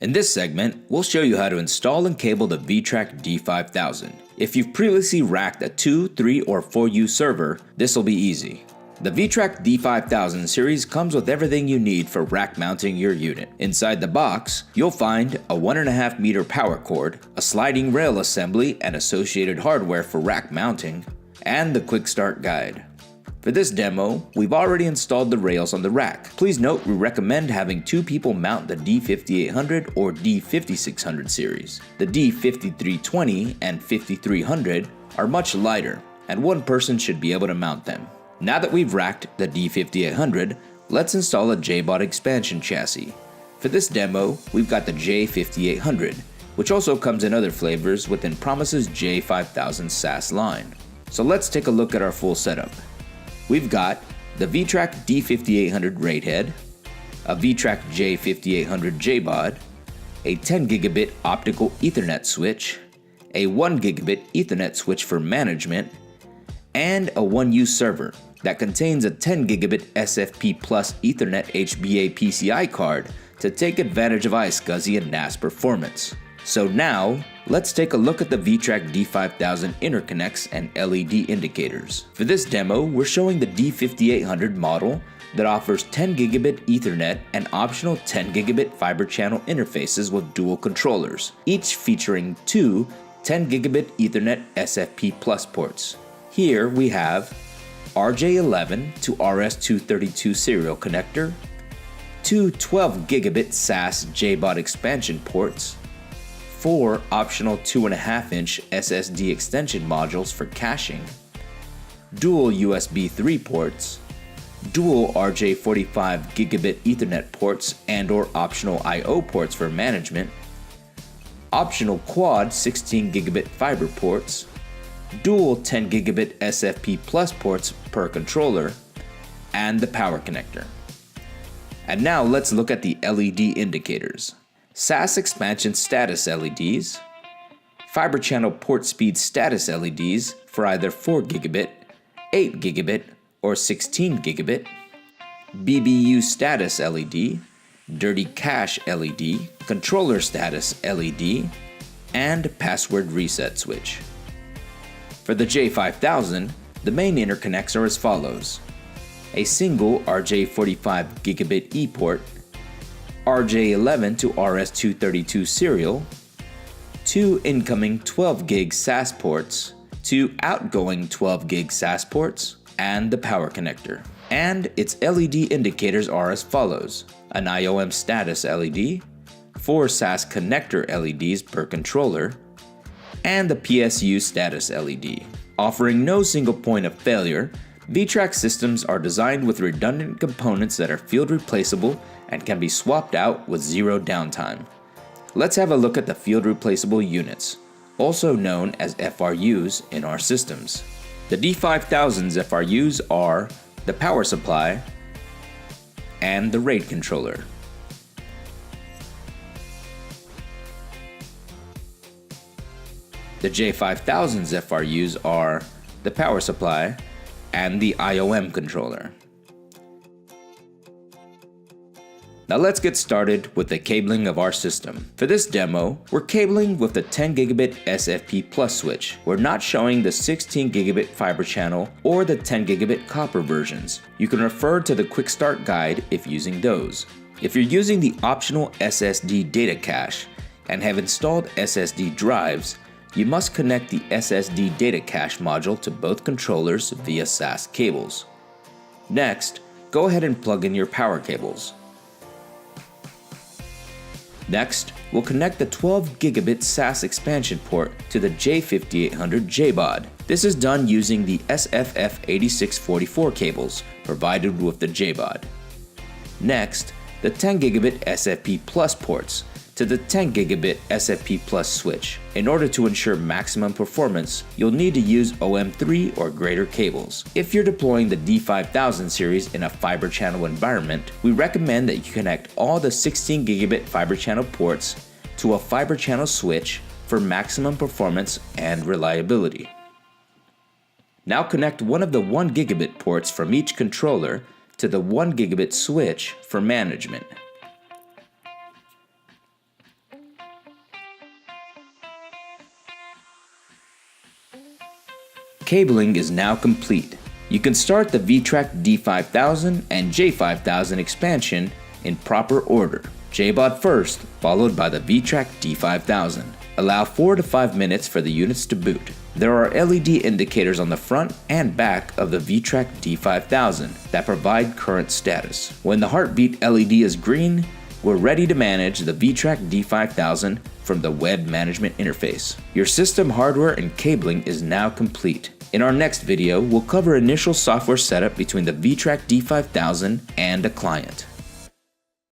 In this segment, we'll show you how to install and cable the VTrak D5000. If you've previously racked a 2, 3, or 4U server, this will be easy. The VTrak D5000 series comes with everything you need for rack mounting your unit. Inside the box, you'll find a 1.5 meter power cord, a sliding rail assembly and associated hardware for rack mounting, and the quick start guide. For this demo, we've already installed the rails on the rack. Please note we recommend having 2 people mount the D5800 or D5600 series. The D5320 and 5300 are much lighter, and 1 person should be able to mount them. Now that we've racked the D5800, let's install a JBOD expansion chassis. For this demo, we've got the J5800, which also comes in other flavors within Promise's J5000 SAS line. So let's take a look at our full setup. We've got the VTrak D5800 RAID head, a VTrak J5800 JBOD, a 10 gigabit optical Ethernet switch, a 1 gigabit Ethernet switch for management, and a 1U server that contains a 10 gigabit SFP Plus Ethernet HBA PCI card to take advantage of iSCSI and NAS performance. So now, let's take a look at the VTrak D5000 interconnects and LED indicators. For this demo, we're showing the D5800 model that offers 10 gigabit Ethernet and optional 10 gigabit fiber channel interfaces with dual controllers, each featuring 2 10 gigabit Ethernet SFP Plus ports. Here we have RJ11 to RS232 serial connector, 2 12 gigabit SAS JBOD expansion ports, 4 optional 2.5-inch SSD extension modules for caching, dual USB 3 ports, dual RJ45 gigabit Ethernet ports and/or optional I/O ports for management, optional quad 16 gigabit fiber ports, dual 10 gigabit SFP Plus ports per controller, and the power connector. And now let's look at the LED indicators. SAS expansion status LEDs, fiber channel port speed status LEDs for either 4 gigabit, 8 gigabit, or 16 gigabit, BBU status LED, dirty cache LED, controller status LED, and password reset switch. For the J5000, the main interconnects are as follows: a single RJ45 gigabit E port, RJ11 to RS232 serial, 2 incoming 12 gig SAS ports, 2 outgoing 12 gig SAS ports, and the power connector. And its LED indicators are as follows: an IOM status LED, 4 SAS connector LEDs per controller, and the PSU status LED. Offering no single point of failure, VTrak systems are designed with redundant components that are field replaceable and can be swapped out with 0 downtime. Let's have a look at the field replaceable units, also known as FRUs in our systems. The D5000's FRUs are the power supply and the RAID controller. The J5000's FRUs are the power supply and the IOM controller. Now let's get started with the cabling of our system. For this demo, we're cabling with the 10 gigabit SFP Plus switch. We're not showing the 16 gigabit fiber channel or the 10 gigabit copper versions. You can refer to the quick start guide if using those. If you're using the optional SSD data cache and have installed SSD drives, you must connect the SSD data cache module to both controllers via SAS cables. Next, go ahead and plug in your power cables. Next, we'll connect the 12 gigabit SAS expansion port to the J5800 JBOD. This is done using the SFF8644 cables provided with the JBOD. Next, the 10 gigabit SFP Plus ports to the 10 gigabit SFP Plus switch. In order to ensure maximum performance, you'll need to use OM3 or greater cables. If you're deploying the D5000 series in a fiber channel environment, we recommend that you connect all the 16 gigabit fiber channel ports to a fiber channel switch for maximum performance and reliability. Now connect one of the 1 gigabit ports from each controller to the 1 gigabit switch for management. cabling is now complete. You can start the VTrak D5000 and J5000 expansion in proper order. JBOD first, followed by the VTrak D5000. Allow 4 to 5 minutes for the units to boot. There are LED indicators on the front and back of the VTrak D5000 that provide current status. When the heartbeat LED is green, we're ready to manage the VTrak D5000 from the web management interface. Your system hardware and cabling is now complete. In our next video, we'll cover initial software setup between the VTrak D5000 and a client.